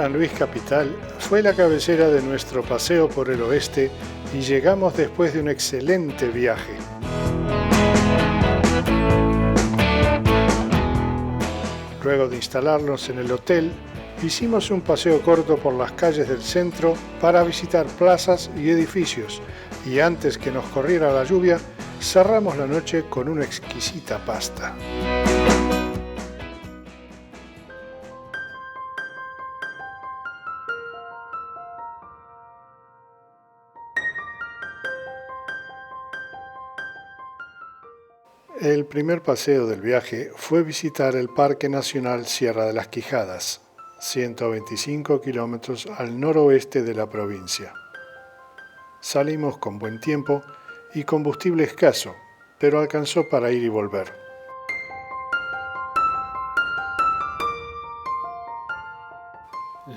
San Luis Capital fue la cabecera de nuestro paseo por el oeste y llegamos después de un excelente viaje. Luego de instalarnos en el hotel, hicimos un paseo corto por las calles del centro para visitar plazas y edificios, y antes que nos corriera la lluvia, cerramos la noche con una exquisita pasta. El primer paseo del viaje fue visitar el Parque Nacional Sierra de las Quijadas, 125 kilómetros al noroeste de la provincia. Salimos con buen tiempo y combustible escaso, pero alcanzó para ir y volver.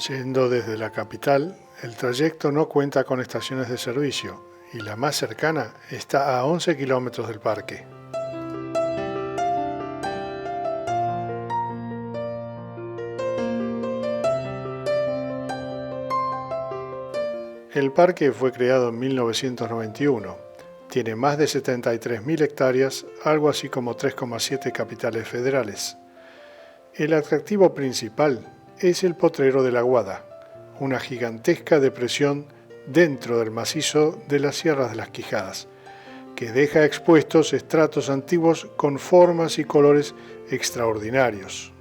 Yendo desde la capital, el trayecto no cuenta con estaciones de servicio y la más cercana está a 11 kilómetros del parque. El parque fue creado en 1991. Tiene más de 73.000 hectáreas, algo así como 3,7 capitales federales. El atractivo principal es el Potrero de la Guada, una gigantesca depresión dentro del macizo de las Sierras de las Quijadas, que deja expuestos estratos antiguos con formas y colores extraordinarios.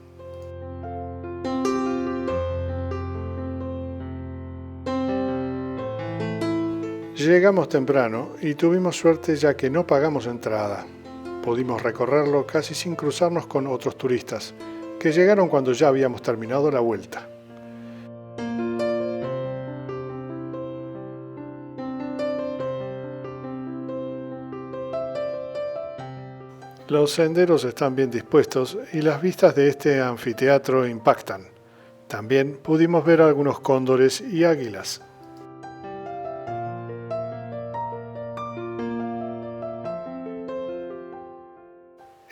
Llegamos temprano y tuvimos suerte ya que no pagamos entrada. Pudimos recorrerlo casi sin cruzarnos con otros turistas, que llegaron cuando ya habíamos terminado la vuelta. Los senderos están bien dispuestos y las vistas de este anfiteatro impactan. También pudimos ver algunos cóndores y águilas.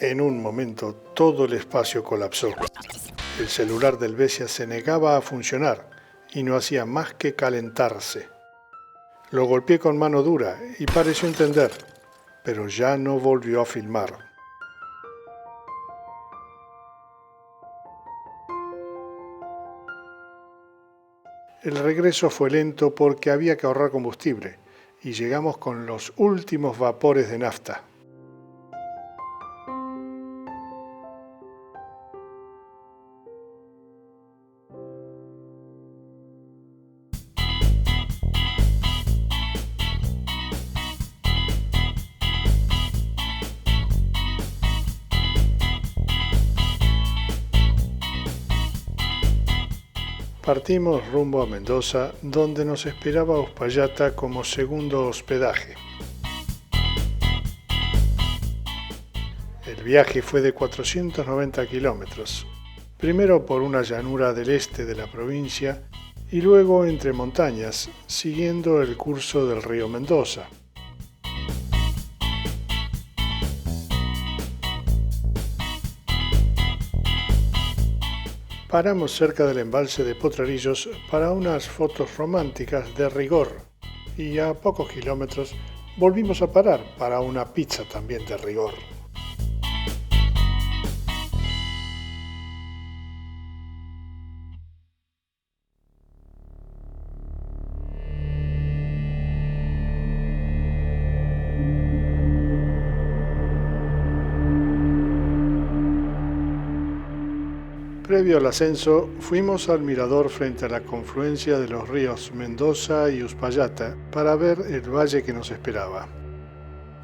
En un momento todo el espacio colapsó. El celular del Besia se negaba a funcionar y no hacía más que calentarse. Lo golpeé con mano dura y pareció entender, pero ya no volvió a filmar. El regreso fue lento porque había que ahorrar combustible y llegamos con los últimos vapores de nafta. Partimos rumbo a Mendoza, donde nos esperaba Uspallata como segundo hospedaje. El viaje fue de 490 kilómetros, primero por una llanura del este de la provincia y luego entre montañas, siguiendo el curso del río Mendoza. Paramos cerca del embalse de Potrerillos para unas fotos románticas de rigor y a pocos kilómetros volvimos a parar para una pizza también de rigor. Previo al ascenso, fuimos al mirador frente a la confluencia de los ríos Mendoza y Uspallata para ver el valle que nos esperaba.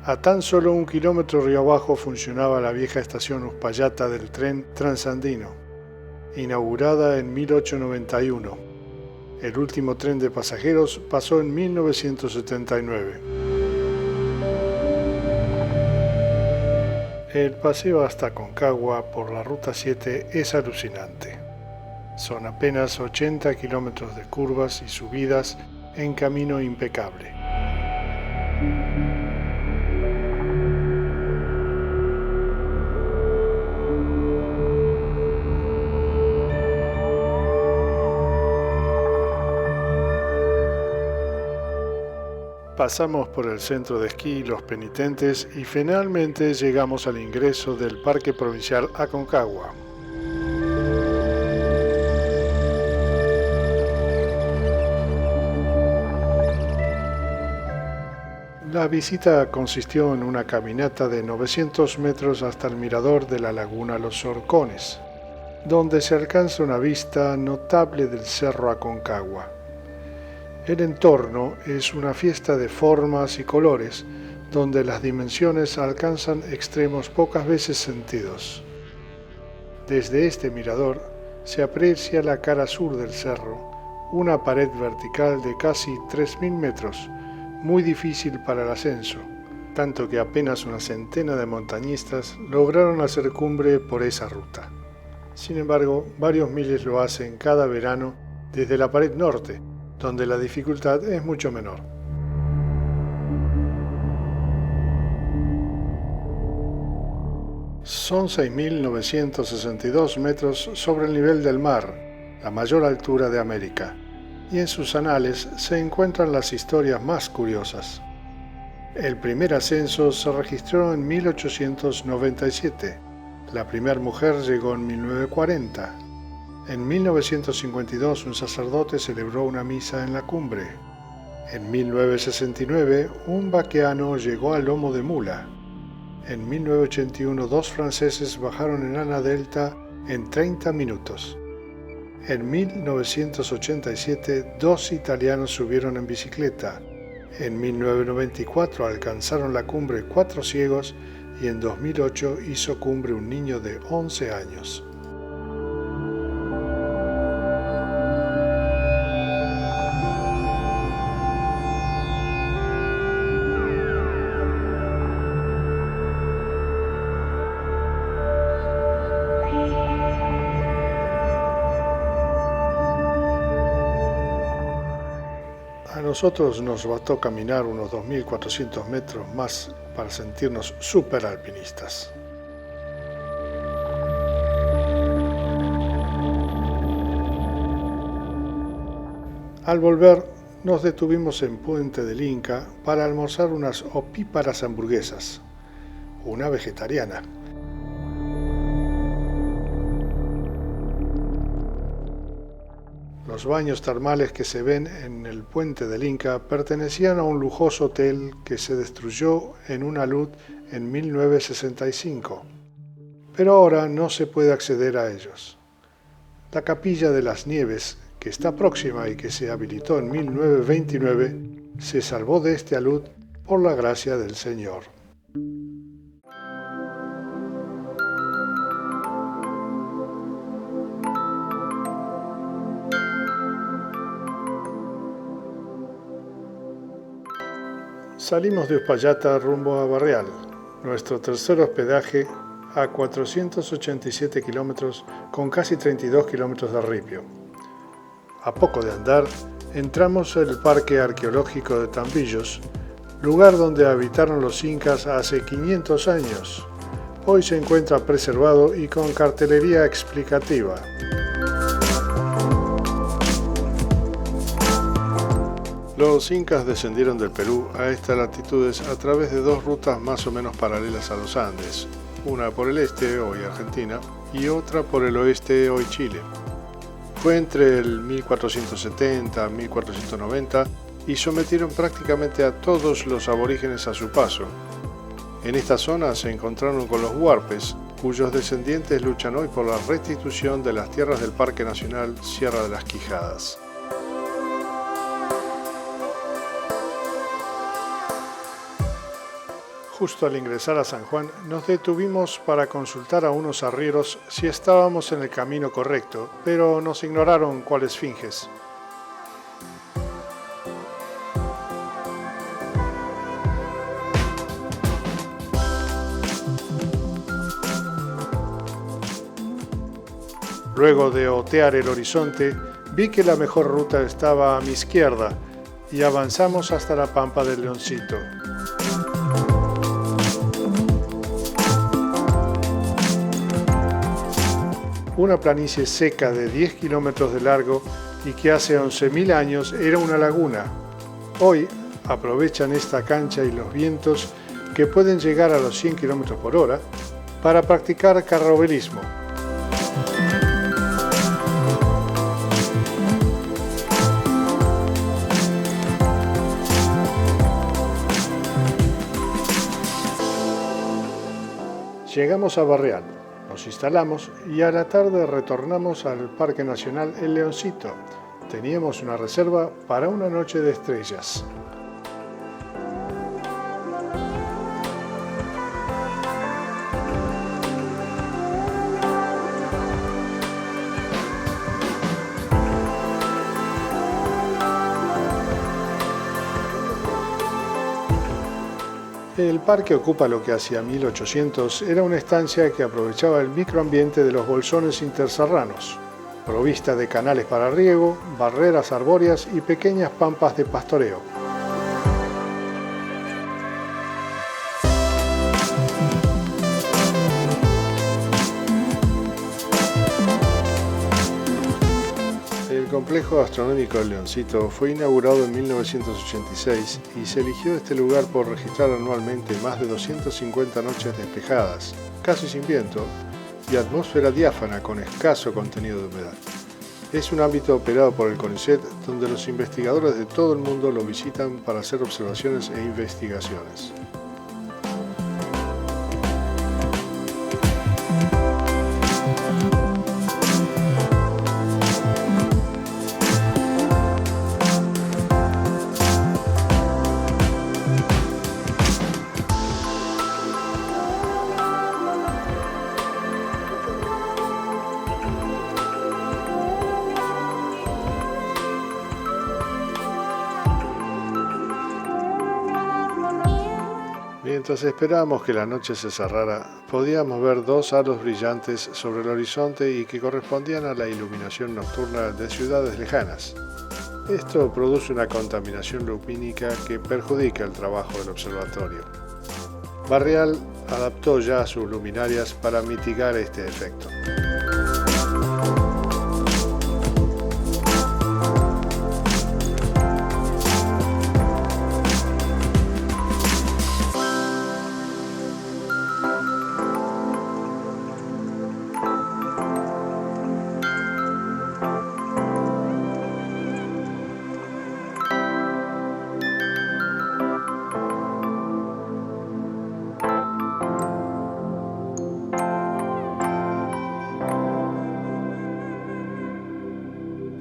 A tan solo 1 kilómetro río abajo funcionaba la vieja estación Uspallata del tren transandino, inaugurada en 1891. El último tren de pasajeros pasó en 1979. El paseo hasta Aconcagua por la Ruta 7 es alucinante. Son apenas 80 kilómetros de curvas y subidas en camino impecable. Pasamos por el centro de esquí Los Penitentes y finalmente llegamos al ingreso del Parque Provincial Aconcagua. La visita consistió en una caminata de 900 metros hasta el mirador de la laguna Los Horcones, donde se alcanza una vista notable del Cerro Aconcagua. El entorno es una fiesta de formas y colores, donde las dimensiones alcanzan extremos pocas veces sentidos. Desde este mirador se aprecia la cara sur del cerro, una pared vertical de casi 3.000 metros, muy difícil para el ascenso, tanto que apenas una centena de montañistas lograron hacer cumbre por esa ruta. Sin embargo, varios miles lo hacen cada verano desde la pared norte, donde la dificultad es mucho menor. Son 6.962 metros sobre el nivel del mar, la mayor altura de América, y en sus anales se encuentran las historias más curiosas. El primer ascenso se registró en 1897, la primera mujer llegó en 1940. En 1952 un sacerdote celebró una misa en la cumbre. En 1969 un vaqueano llegó al lomo de mula. En 1981 dos franceses bajaron en Ana Delta en 30 minutos. En 1987 dos italianos subieron en bicicleta. En 1994 alcanzaron la cumbre 4 ciegos y en 2008 hizo cumbre un niño de 11 años. A nosotros nos bastó caminar unos 2.400 metros más para sentirnos superalpinistas. Al volver, nos detuvimos en Puente del Inca para almorzar unas opíparas hamburguesas, una vegetariana. Los baños termales que se ven en el Puente del Inca pertenecían a un lujoso hotel que se destruyó en una luz en 1965, pero ahora no se puede acceder a ellos. La Capilla de las Nieves, que está próxima y que se habilitó en 1929, se salvó de este alud por la gracia del Señor. Salimos de Uspallata rumbo a Barreal, nuestro tercer hospedaje a 487 kilómetros con casi 32 kilómetros de ripio. A poco de andar, entramos en el Parque Arqueológico de Tambillos, lugar donde habitaron los incas hace 500 años. Hoy se encuentra preservado y con cartelería explicativa. Los incas descendieron del Perú a estas latitudes a través de dos rutas más o menos paralelas a los Andes, una por el este, hoy Argentina, y otra por el oeste, hoy Chile. Fue entre el 1470 y 1490 y sometieron prácticamente a todos los aborígenes a su paso. En esta zona se encontraron con los huarpes, cuyos descendientes luchan hoy por la restitución de las tierras del Parque Nacional Sierra de las Quijadas. Justo al ingresar a San Juan, nos detuvimos para consultar a unos arrieros si estábamos en el camino correcto, pero nos ignoraron cual esfinges. Luego de otear el horizonte, vi que la mejor ruta estaba a mi izquierda y avanzamos hasta la Pampa del Leoncito. Una planicie seca de 10 kilómetros de largo y que hace 11.000 años era una laguna. Hoy aprovechan esta cancha y los vientos que pueden llegar a los 100 km por hora para practicar carrovelismo. Llegamos a Barreal, nos instalamos y a la tarde retornamos al Parque Nacional El Leoncito. Teníamos una reserva para una noche de estrellas. El parque ocupa lo que hacia 1800 era una estancia que aprovechaba el microambiente de los bolsones interserranos, provista de canales para riego, barreras arbóreas y pequeñas pampas de pastoreo. El complejo astronómico del Leoncito fue inaugurado en 1986 y se eligió este lugar por registrar anualmente más de 250 noches despejadas, casi sin viento, y atmósfera diáfana con escaso contenido de humedad. Es un ámbito operado por el CONICET donde los investigadores de todo el mundo lo visitan para hacer observaciones e investigaciones. Mientras esperábamos que la noche se cerrara, podíamos ver dos halos brillantes sobre el horizonte y que correspondían a la iluminación nocturna de ciudades lejanas. Esto produce una contaminación lumínica que perjudica el trabajo del observatorio. Barreal adaptó ya sus luminarias para mitigar este efecto.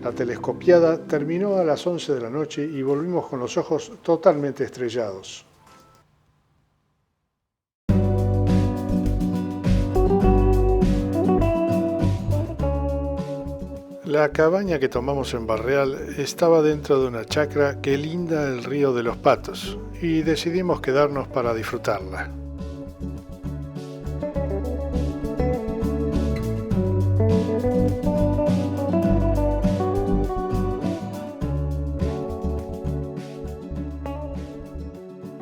La telescopiada terminó a las 11 de la noche y volvimos con los ojos totalmente estrellados. La cabaña que tomamos en Barreal estaba dentro de una chacra que linda el río de los Patos y decidimos quedarnos para disfrutarla.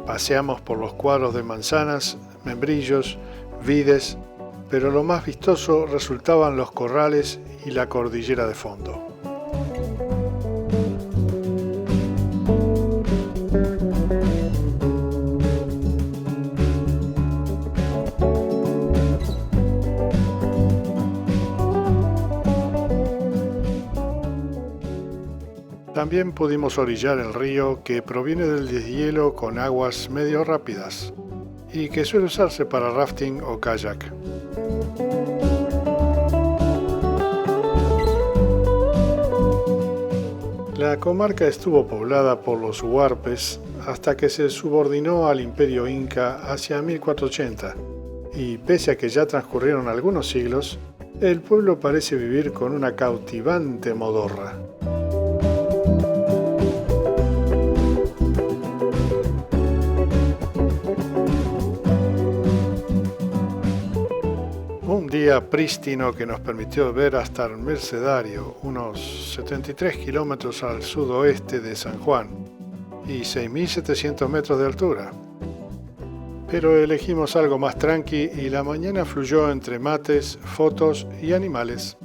Paseamos por los cuadros de manzanas, membrillos, vides, pero lo más vistoso resultaban los corrales y la cordillera de fondo. También pudimos orillar el río que proviene del deshielo con aguas medio rápidas y que suele usarse para rafting o kayak. La comarca estuvo poblada por los huarpes hasta que se subordinó al Imperio Inca hacia 1480 y pese a que ya transcurrieron algunos siglos, el pueblo parece vivir con una cautivante modorra. Un día prístino que nos permitió ver hasta el Mercedario, unos 73 kilómetros al sudoeste de San Juan y 6.700 metros de altura. Pero elegimos algo más tranqui y la mañana fluyó entre mates, fotos y animales.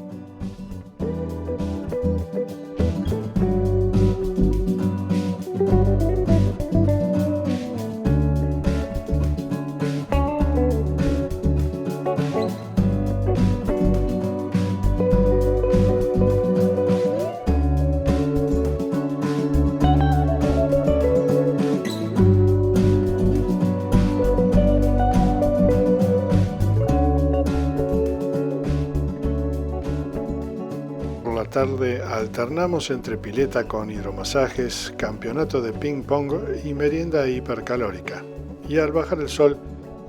tarde alternamos entre pileta con hidromasajes, campeonato de ping pong y merienda hipercalórica. Y al bajar el sol,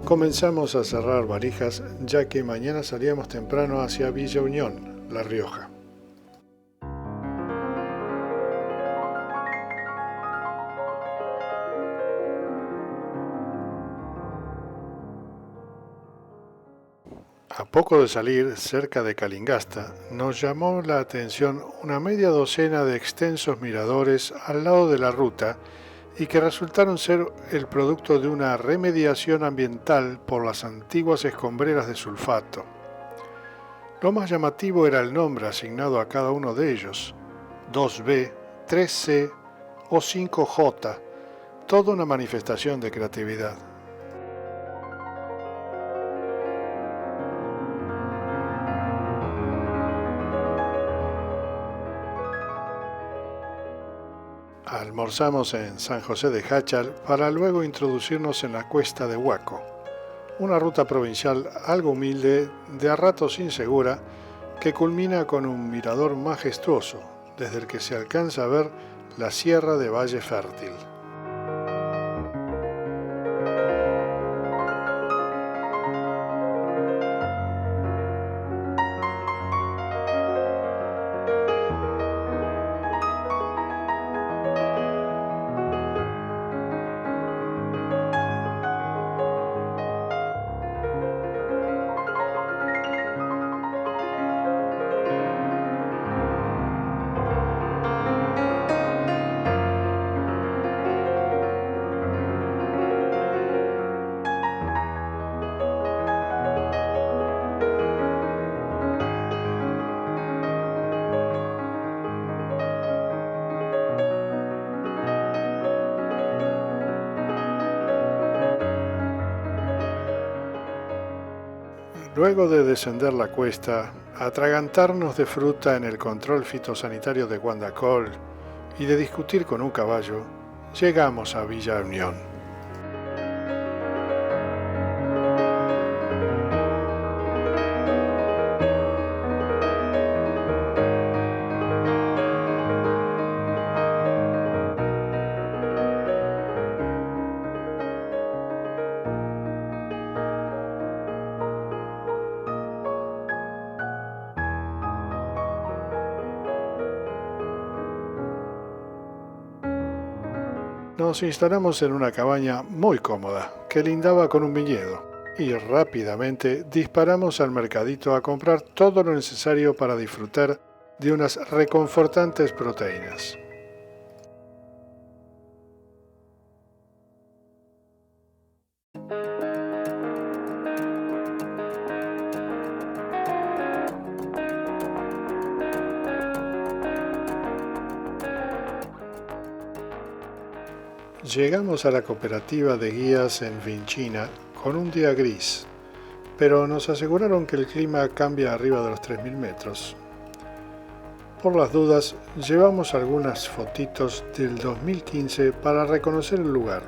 comenzamos a cerrar valijas, ya que mañana salíamos temprano hacia Villa Unión, La Rioja. A poco de salir, cerca de Calingasta, nos llamó la atención una media docena de extensos miradores al lado de la ruta y que resultaron ser el producto de una remediación ambiental por las antiguas escombreras de sulfato. Lo más llamativo era el nombre asignado a cada uno de ellos: 2B, 3C o 5J, toda una manifestación de creatividad. Almorzamos en San José de Jáchal para luego introducirnos en la cuesta de Huaco, una ruta provincial algo humilde, de a ratos insegura, que culmina con un mirador majestuoso, desde el que se alcanza a ver la sierra de Valle Fértil. Luego de descender la cuesta, atragantarnos de fruta en el control fitosanitario de Guandacol y de discutir con un caballo, llegamos a Villa Unión. Nos instalamos en una cabaña muy cómoda que lindaba con un viñedo y rápidamente disparamos al mercadito a comprar todo lo necesario para disfrutar de unas reconfortantes proteínas. Llegamos a la cooperativa de guías en Vinchina con un día gris, pero nos aseguraron que el clima cambia arriba de los 3.000 metros. Por las dudas, llevamos algunas fotitos del 2015 para reconocer el lugar.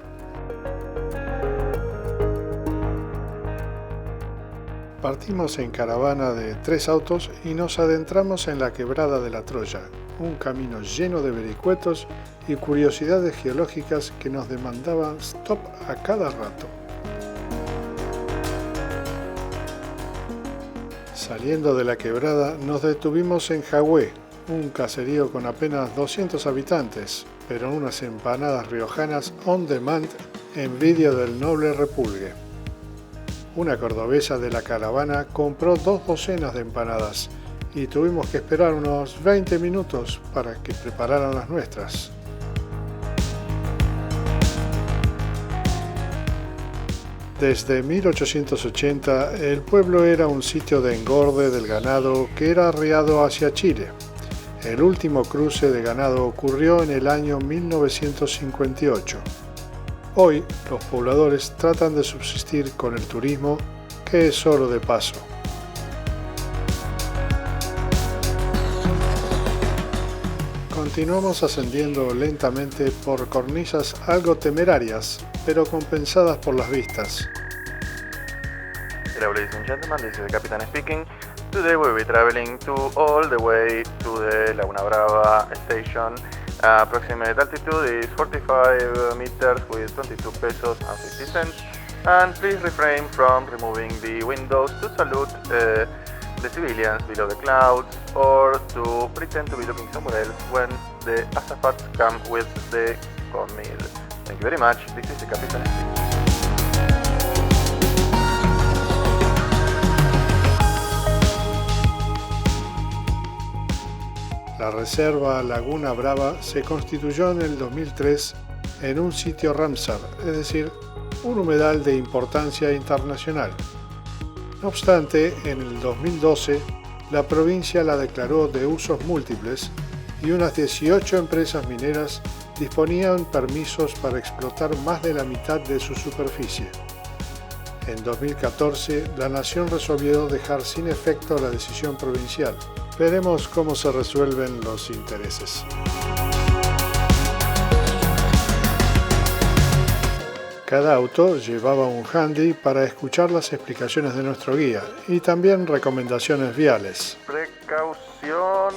Partimos en caravana de 3 autos y nos adentramos en la quebrada de la Troya, un camino lleno de vericuetos y curiosidades geológicas que nos demandaban stop a cada rato. Saliendo de la quebrada nos detuvimos en Jagüé, un caserío con apenas 200 habitantes, pero unas empanadas riojanas on demand, envidia del noble repulgue. Una cordobesa de la caravana compró 2 docenas de empanadas y tuvimos que esperar unos 20 minutos para que prepararan las nuestras. Desde 1880 el pueblo era un sitio de engorde del ganado que era arriado hacia Chile. El último cruce de ganado ocurrió en el año 1958. Hoy los pobladores tratan de subsistir con el turismo, que es solo de paso. Continuamos ascendiendo lentamente por cornisas algo temerarias, pero compensadas por las vistas. Hello, ladies and gentlemen, this is the Captain speaking. Today we'll be traveling all the way to the Laguna Brava station. Approximate altitude is 45 meters with 22 pesos and 50 cents. And please refrain from removing the windows to salute the civilians below the clouds or to pretend to be looking somewhere else when the azafats come with the cornmeal. Thank you very much. This is the Captain speaking. La reserva Laguna Brava se constituyó en el 2003 en un sitio Ramsar, es decir, un humedal de importancia internacional. No obstante, en el 2012, la provincia la declaró de usos múltiples y unas 18 empresas mineras disponían permisos para explotar más de la mitad de su superficie. En 2014, la nación resolvió dejar sin efecto la decisión provincial. Veremos cómo se resuelven los intereses. Cada auto llevaba un handy para escuchar las explicaciones de nuestro guía y también recomendaciones viales. Precaución.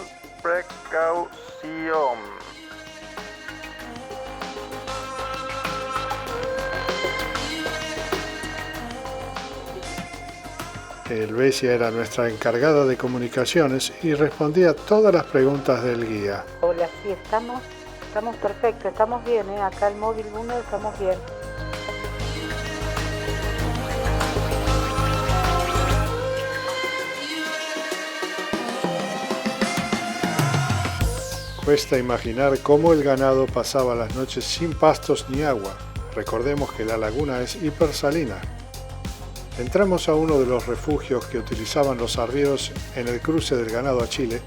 Helvecia era nuestra encargada de comunicaciones y respondía todas las preguntas del guía. Hola, sí, estamos perfectos, estamos bien, acá el móvil 1 estamos bien. Cuesta imaginar cómo el ganado pasaba las noches sin pastos ni agua. Recordemos que la laguna es hipersalina. Entramos a uno de los refugios que utilizaban los arrieros en el cruce del ganado a Chile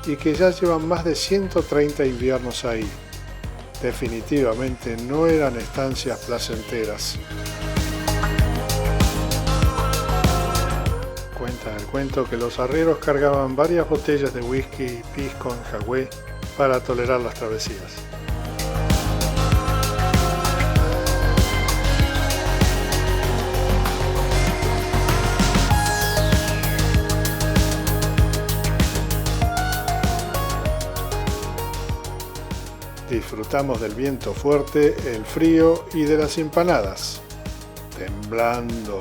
y que ya llevan más de 130 inviernos ahí. Definitivamente no eran estancias placenteras. Cuenta el cuento que los arrieros cargaban varias botellas de whisky y pisco en jagüey para tolerar las travesías. Disfrutamos del viento fuerte, el frío y de las empanadas. Temblando.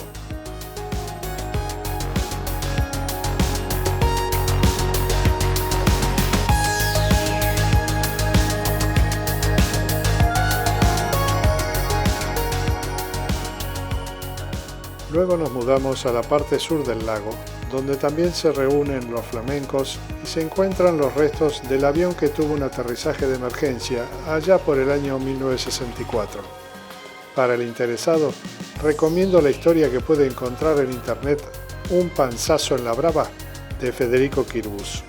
Luego nos mudamos a la parte sur del lago, donde también se reúnen los flamencos y se encuentran los restos del avión que tuvo un aterrizaje de emergencia allá por el año 1964. Para el interesado, recomiendo la historia que puede encontrar en internet Un panzazo en la brava, de Federico Quirbus.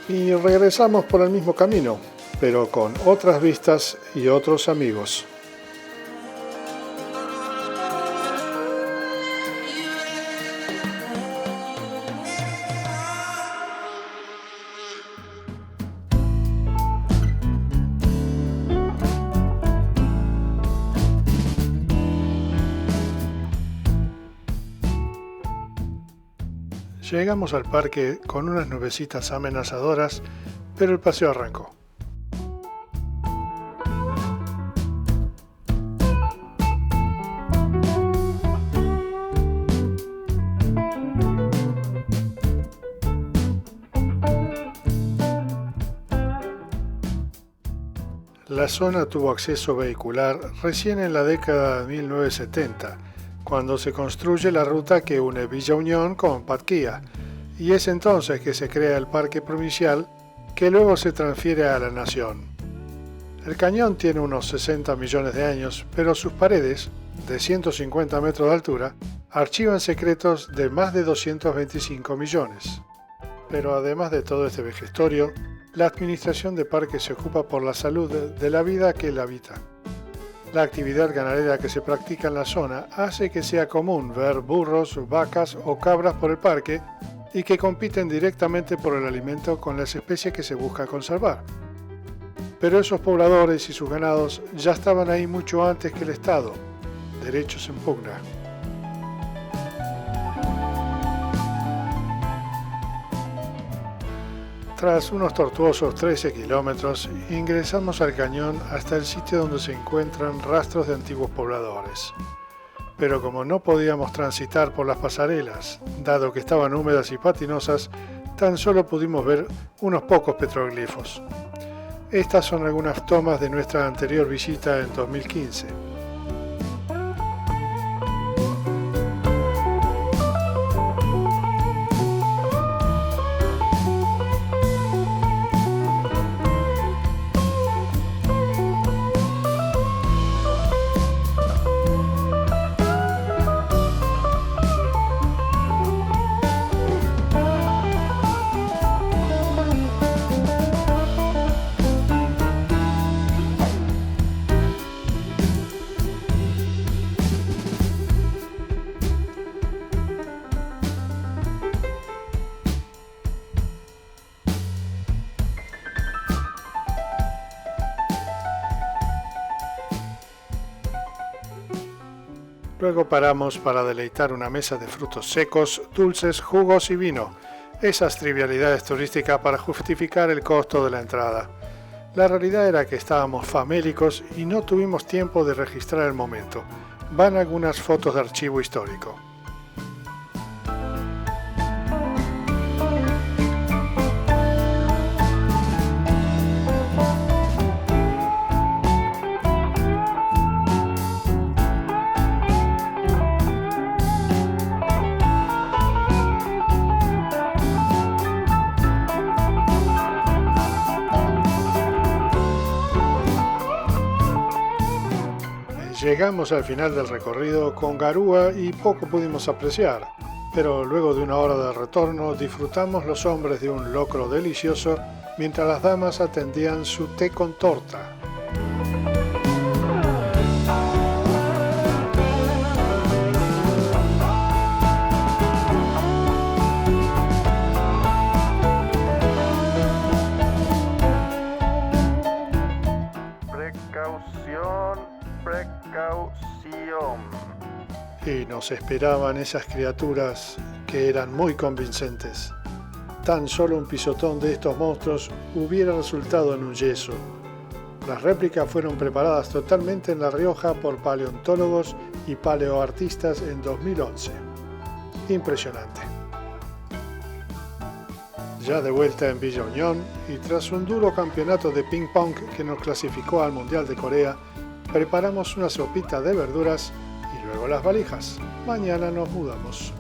Y regresamos por el mismo camino, pero con otras vistas y otros amigos. Llegamos al parque con unas nubecitas amenazadoras, pero el paseo arrancó. La zona tuvo acceso vehicular recién en la década de 1970, cuando se construye la ruta que une Villa Unión con Patquía, y es entonces que se crea el parque provincial que luego se transfiere a la nación. El cañón tiene unos 60 millones de años, pero sus paredes, de 150 metros de altura, archivan secretos de más de 225 millones. Pero además de todo este vejestorio, la administración de parques se ocupa por la salud de la vida que la habita. La actividad ganadera que se practica en la zona hace que sea común ver burros, vacas o cabras por el parque y que compiten directamente por el alimento con las especies que se busca conservar. Pero esos pobladores y sus ganados ya estaban ahí mucho antes que el Estado. Derechos en pugna. Tras unos tortuosos 13 kilómetros, ingresamos al cañón hasta el sitio donde se encuentran rastros de antiguos pobladores. Pero como no podíamos transitar por las pasarelas, dado que estaban húmedas y patinosas, tan solo pudimos ver unos pocos petroglifos. Estas son algunas tomas de nuestra anterior visita en 2015. Luego paramos para deleitar una mesa de frutos secos, dulces, jugos y vino. Esas trivialidades turísticas para justificar el costo de la entrada. La realidad era que estábamos famélicos y no tuvimos tiempo de registrar el momento. Van algunas fotos de archivo histórico. Llegamos al final del recorrido con garúa y poco pudimos apreciar, pero luego de una hora de retorno disfrutamos los hombres de un locro delicioso mientras las damas atendían su té con torta. Y nos esperaban esas criaturas que eran muy convincentes. Tan solo un pisotón de estos monstruos hubiera resultado en un yeso. Las réplicas fueron preparadas totalmente en La Rioja por paleontólogos y paleoartistas en 2011. Impresionante. Ya de vuelta en Villa Unión y tras un duro campeonato de ping pong que nos clasificó al Mundial de Corea, preparamos una sopita de verduras y luego las valijas. Mañana nos mudamos.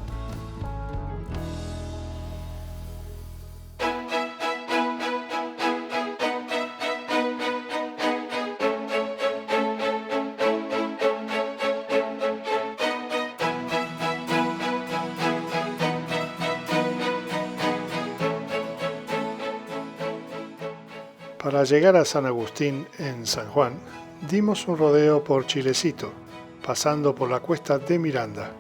Para llegar a San Agustín, en San Juan, dimos un rodeo por Chilecito, pasando por la cuesta de Miranda.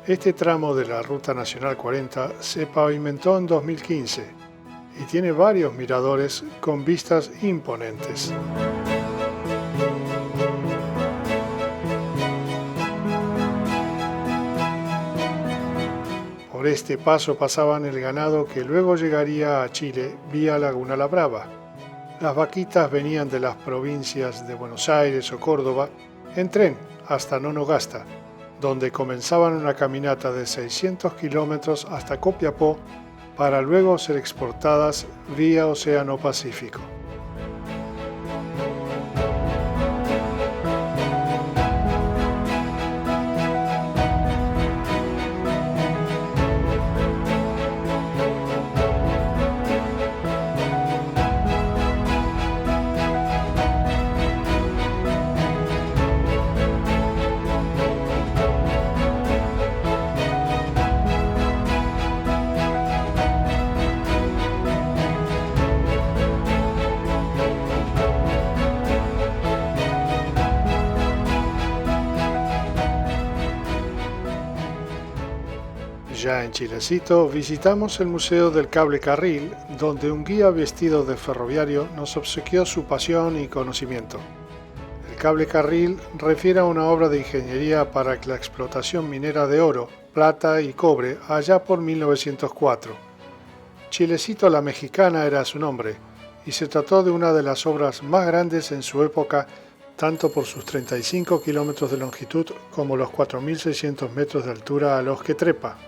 Este tramo de la Ruta Nacional 40 se pavimentó en 2015 y tiene varios miradores con vistas imponentes. Por este paso pasaban el ganado que luego llegaría a Chile vía Laguna La Brava. Las vaquitas venían de las provincias de Buenos Aires o Córdoba en tren hasta Nonogasta, donde comenzaban una caminata de 600 kilómetros hasta Copiapó para luego ser exportadas vía Océano Pacífico. Ya en Chilecito visitamos el Museo del Cable Carril, donde un guía vestido de ferroviario nos obsequió su pasión y conocimiento. El cable carril refiere a una obra de ingeniería para la explotación minera de oro, plata y cobre allá por 1904. Chilecito la Mexicana era su nombre, y se trató de una de las obras más grandes en su época, tanto por sus 35 kilómetros de longitud como los 4.600 metros de altura a los que trepa.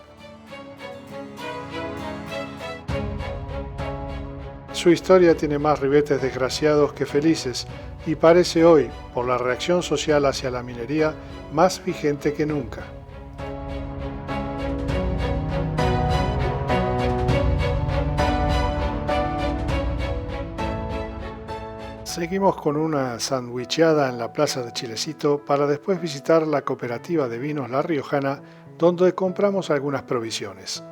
Su historia tiene más ribetes desgraciados que felices y parece hoy, por la reacción social hacia la minería, más vigente que nunca. Seguimos con una sandwicheada en la plaza de Chilecito para después visitar la cooperativa de vinos La Riojana, donde compramos algunas provisiones.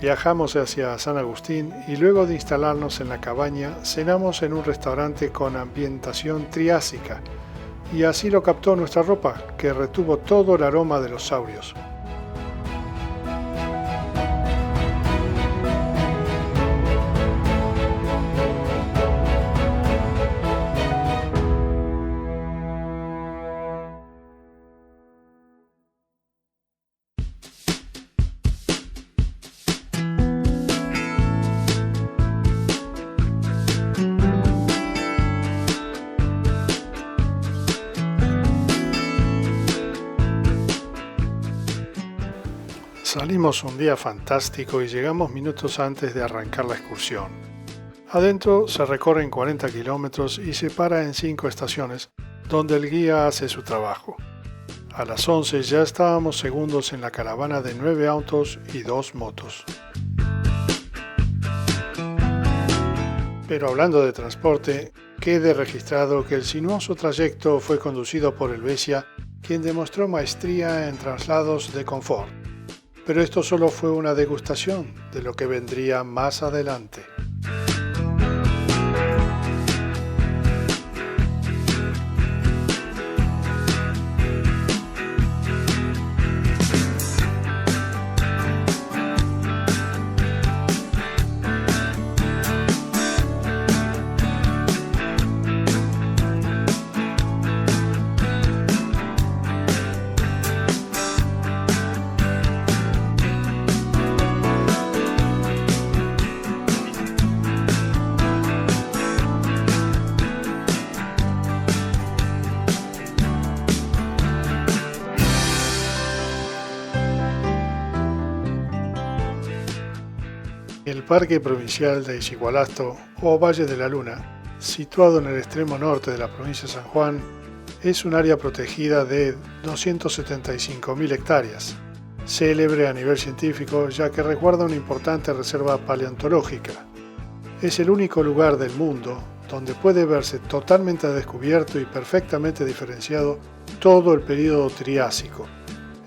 Viajamos hacia San Agustín y luego de instalarnos en la cabaña, cenamos en un restaurante con ambientación triásica, y así lo captó nuestra ropa, que retuvo todo el aroma de los saurios. Salimos un día fantástico y llegamos minutos antes de arrancar la excursión. Adentro se recorren 40 kilómetros y se para en 5 estaciones, donde el guía hace su trabajo. A las 11 ya estábamos segundos en la caravana de 9 autos y 2 motos. Pero hablando de transporte, quede registrado que el sinuoso trayecto fue conducido por Helvetia, quien demostró maestría en traslados de confort. Pero esto solo fue una degustación de lo que vendría más adelante. El Parque Provincial de Isigualasto, o Valle de la Luna, situado en el extremo norte de la provincia de San Juan, es un área protegida de 275.000 hectáreas, célebre a nivel científico ya que resguarda una importante reserva paleontológica. Es el único lugar del mundo donde puede verse totalmente a descubierto y perfectamente diferenciado todo el período Triásico,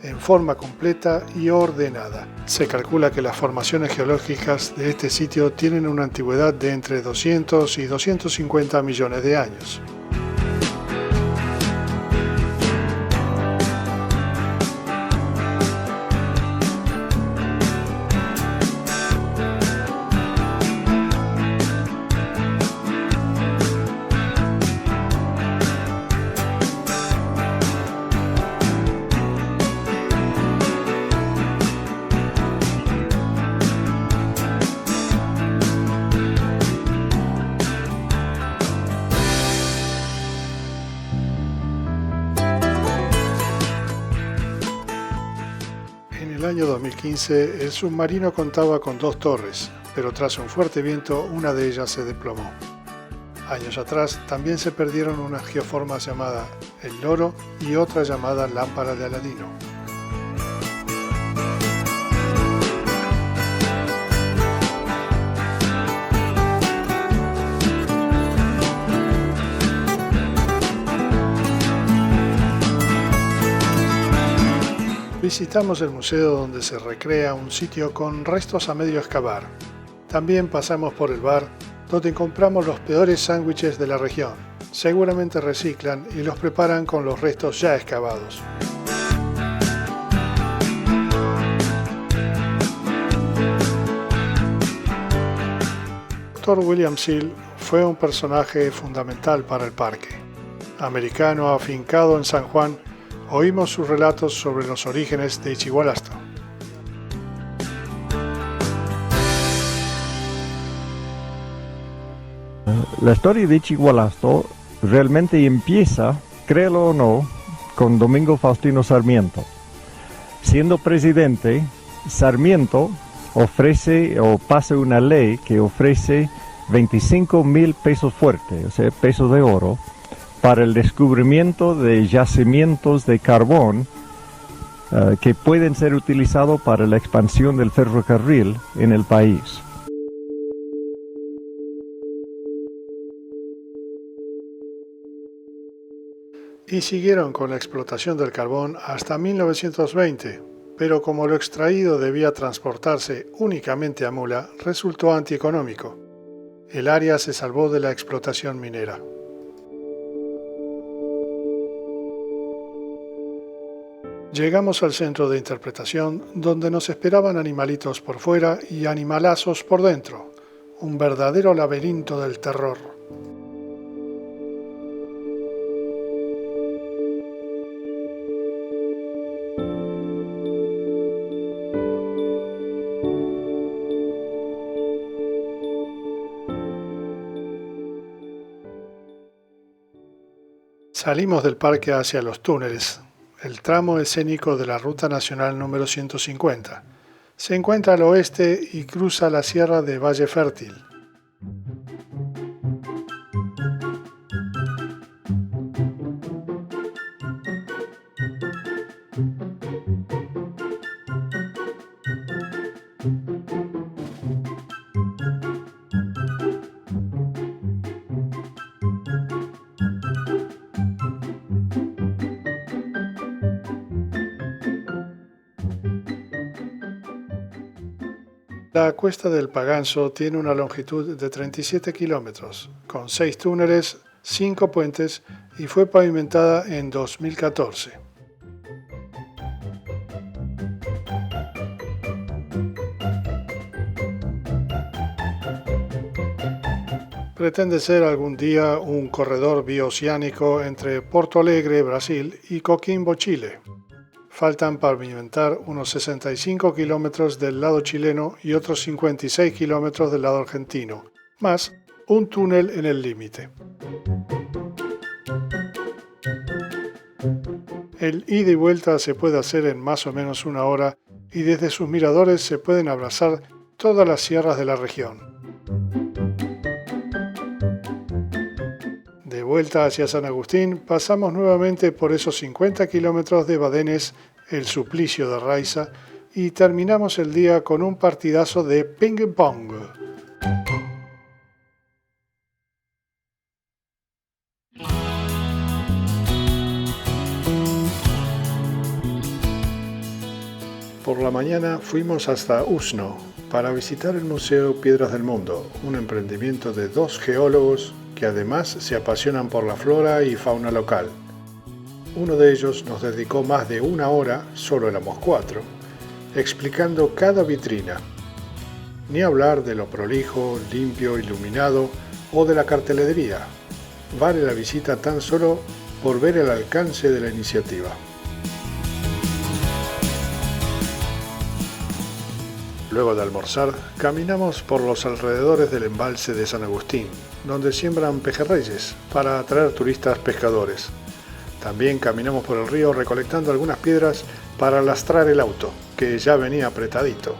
en forma completa y ordenada. Se calcula que las formaciones geológicas de este sitio tienen una antigüedad de entre 200 y 250 millones de años. En el año 2015, el submarino contaba con 2 torres, pero tras un fuerte viento, una de ellas se desplomó. Años atrás, también se perdieron unas geoformas llamadas el Loro y otra llamada Lámpara de Aladino. Visitamos el museo donde se recrea un sitio con restos a medio excavar. También pasamos por el bar donde compramos los peores sándwiches de la región. Seguramente reciclan y los preparan con los restos ya excavados. Dr. William Seal fue un personaje fundamental para el parque. Americano afincado en San Juan, oímos sus relatos sobre los orígenes de Ichigualasto. La historia de Ichigualasto realmente empieza, créelo o no, con Domingo Faustino Sarmiento. Siendo presidente, Sarmiento ofrece o pasa una ley que ofrece 25,000 pesos fuertes, o sea, pesos de oro, para el descubrimiento de yacimientos de carbón que pueden ser utilizados para la expansión del ferrocarril en el país. Y siguieron con la explotación del carbón hasta 1920. Pero como lo extraído debía transportarse únicamente a mula, resultó antieconómico. El área se salvó de la explotación minera. Llegamos al centro de interpretación, donde nos esperaban animalitos por fuera y animalazos por dentro. Un verdadero laberinto del terror. Salimos del parque hacia los túneles, el tramo escénico de la Ruta Nacional número 150. Se encuentra al oeste y cruza la sierra de Valle Fértil. La cuesta del Paganzo tiene una longitud de 37 kilómetros, con 6 túneles, 5 puentes y fue pavimentada en 2014. Pretende ser algún día un corredor bioceánico entre Porto Alegre, Brasil, y Coquimbo, Chile. Faltan pavimentar unos 65 kilómetros del lado chileno y otros 56 kilómetros del lado argentino, más un túnel en el límite. El ida y vuelta se puede hacer en más o menos una hora y desde sus miradores se pueden abrazar todas las sierras de la región. De vuelta hacia San Agustín, pasamos nuevamente por esos 50 kilómetros de badenes El Suplicio de Raiza y terminamos el día con un partidazo de ping-pong. Por la mañana fuimos hasta Usno para visitar el Museo Piedras del Mundo, un emprendimiento de 2 geólogos que además se apasionan por la flora y fauna local. Uno de ellos nos dedicó más de una hora, solo éramos 4, explicando cada vitrina. Ni hablar de lo prolijo, limpio, iluminado o de la cartelería. Vale la visita tan solo por ver el alcance de la iniciativa. Luego de almorzar, caminamos por los alrededores del embalse de San Agustín, donde siembran pejerreyes para atraer turistas pescadores. También caminamos por el río recolectando algunas piedras para lastrar el auto, que ya venía apretadito.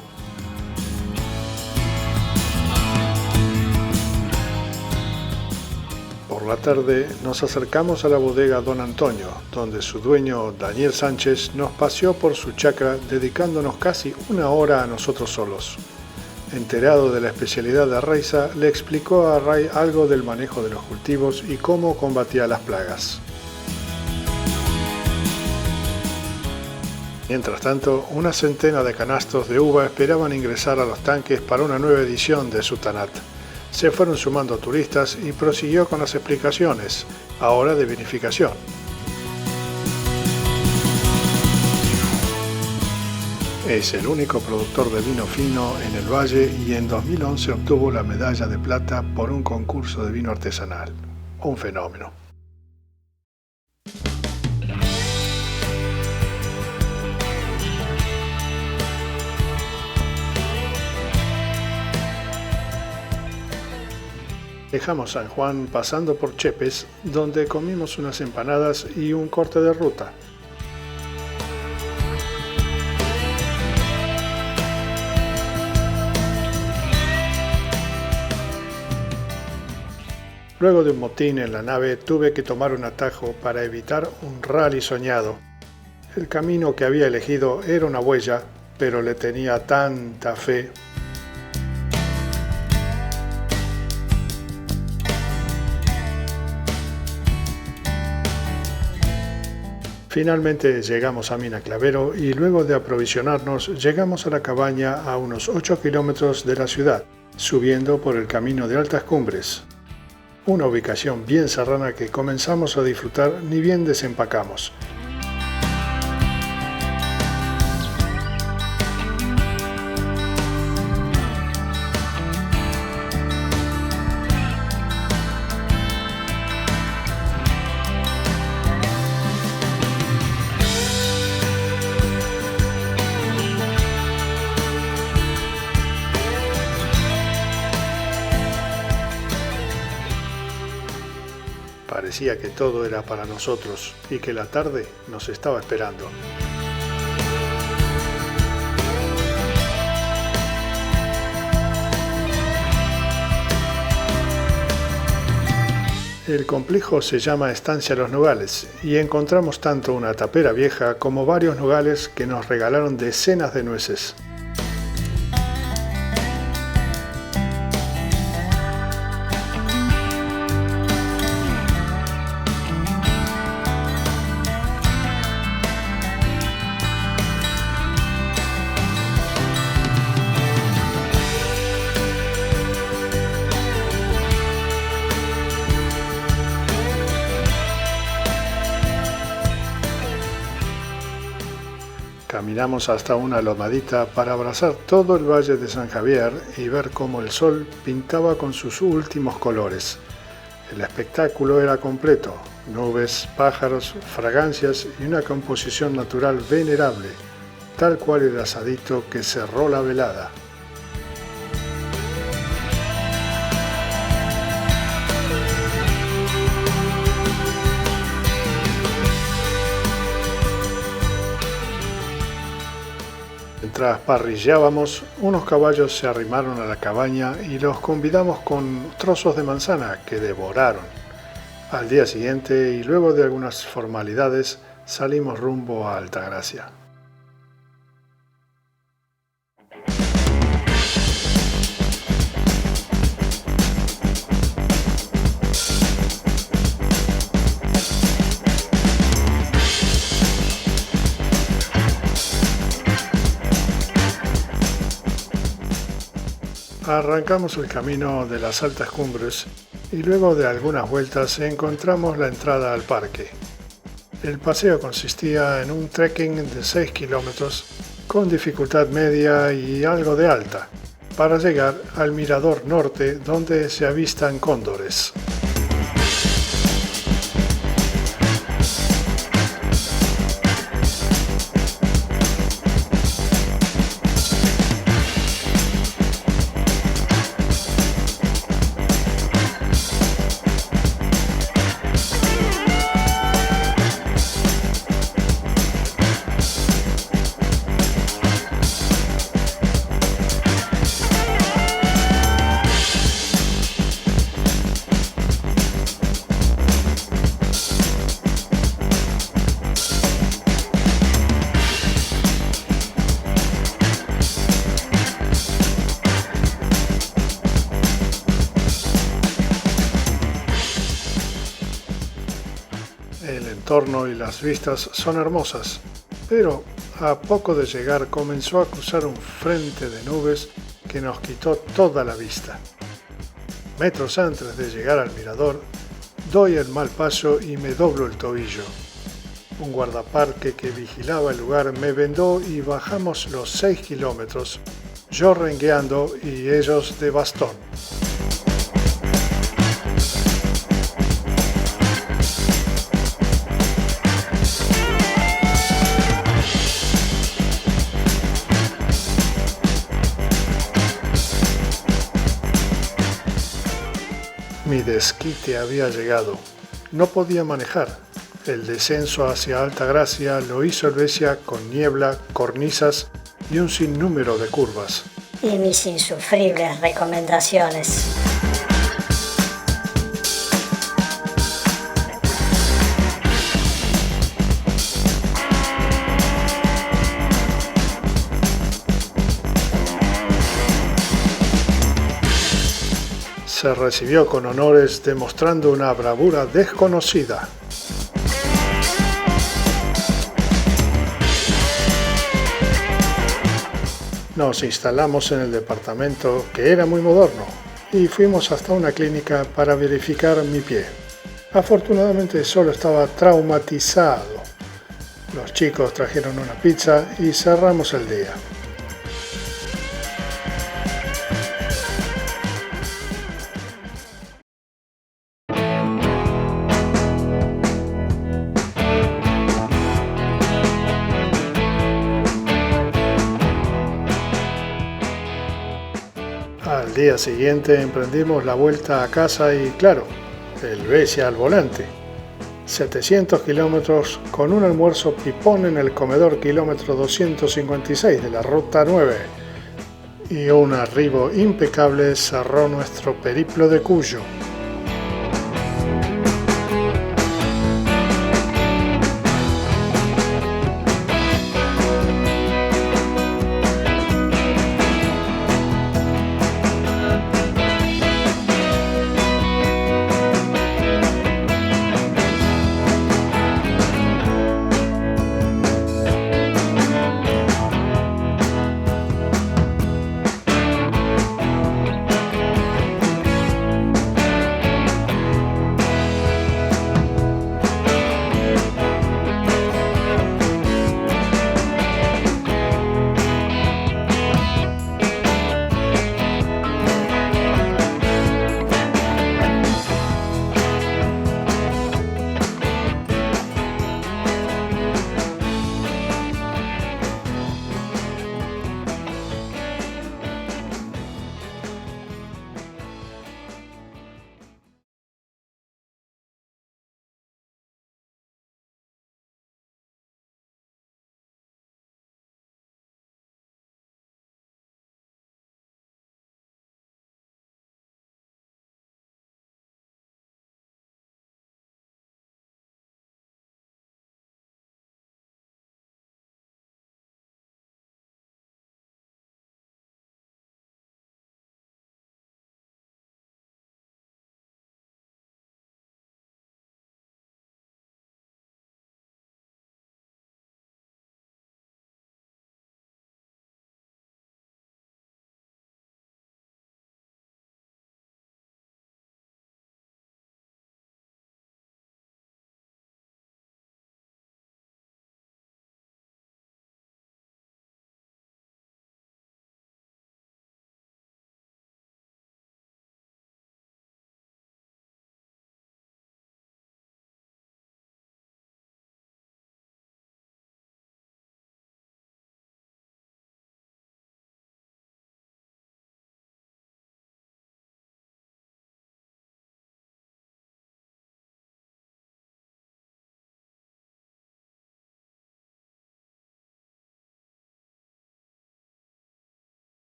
Por la tarde nos acercamos a la bodega Don Antonio, donde su dueño Daniel Sánchez nos paseó por su chacra dedicándonos casi una hora a nosotros solos. Enterado de la especialidad de Raiza, le explicó a Ray algo del manejo de los cultivos y cómo combatía las plagas. Mientras tanto, una centena de canastos de uva esperaban ingresar a los tanques para una nueva edición de su Tanat. Se fueron sumando turistas y prosiguió con las explicaciones, ahora de vinificación. Es el único productor de vino fino en el valle y en 2011 obtuvo la medalla de plata por un concurso de vino artesanal. Un fenómeno. Dejamos San Juan pasando por Chepes, donde comimos unas empanadas y un corte de ruta. Luego de un motín en la nave tuve que tomar un atajo para evitar un rally soñado. El camino que había elegido era una huella, pero le tenía tanta fe. Finalmente llegamos a Mina Clavero y luego de aprovisionarnos llegamos a la cabaña a unos 8 kilómetros de la ciudad, subiendo por el camino de altas cumbres. Una ubicación bien serrana que comenzamos a disfrutar ni bien desempacamos. Parecía que todo era para nosotros y que la tarde nos estaba esperando. El complejo se llama Estancia Los Nogales y encontramos tanto una tapera vieja como varios nogales que nos regalaron decenas de nueces. Caminamos hasta una lomadita para abrazar todo el valle de San Javier y ver cómo el sol pintaba con sus últimos colores. El espectáculo era completo, nubes, pájaros, fragancias y una composición natural venerable, tal cual el asadito que cerró la velada. Mientras parrillábamos, unos caballos se arrimaron a la cabaña y los convidamos con trozos de manzana que devoraron. Al día siguiente, y luego de algunas formalidades, salimos rumbo a Altagracia. Arrancamos el camino de las altas cumbres y luego de algunas vueltas encontramos la entrada al parque. El paseo consistía en un trekking de 6 kilómetros con dificultad media y algo de alta para llegar al mirador norte donde se avistan cóndores. El entorno y las vistas son hermosas, pero a poco de llegar comenzó a cruzar un frente de nubes que nos quitó toda la vista. Metros antes de llegar al mirador, doy el mal paso y me doblo el tobillo. Un guardaparque que vigilaba el lugar me vendó y bajamos los 6 kilómetros, yo rengueando y ellos de bastón. Mi desquite había llegado. No podía manejar. El descenso hacia Altagracia lo hizo Helvecia con niebla, cornisas y un sinnúmero de curvas. Y mis insufribles recomendaciones. Se recibió con honores demostrando una bravura desconocida. Nos instalamos en el departamento, que era muy moderno, y fuimos hasta una clínica para verificar mi pie. Afortunadamente solo estaba traumatizado. Los chicos trajeron una pizza y cerramos el día. Al día siguiente emprendimos la vuelta a casa y claro, Helvecia al volante. 700 kilómetros con un almuerzo pipón en el comedor kilómetro 256 de la Ruta 9 y un arribo impecable cerró nuestro periplo de Cuyo.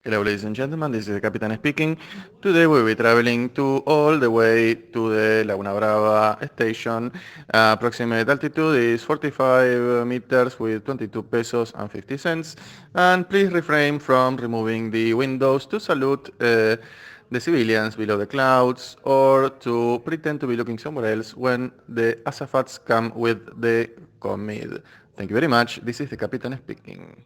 Hello ladies and gentlemen, this is the Captain speaking. Today we'll be traveling all the way to the Laguna Brava station. Approximate altitude is 45 meters with 22 pesos and 50 cents. And please refrain from removing the windows to salute the civilians below the clouds or to pretend to be looking somewhere else when the azafats come with the Comid. Thank you very much. This is the Captain speaking.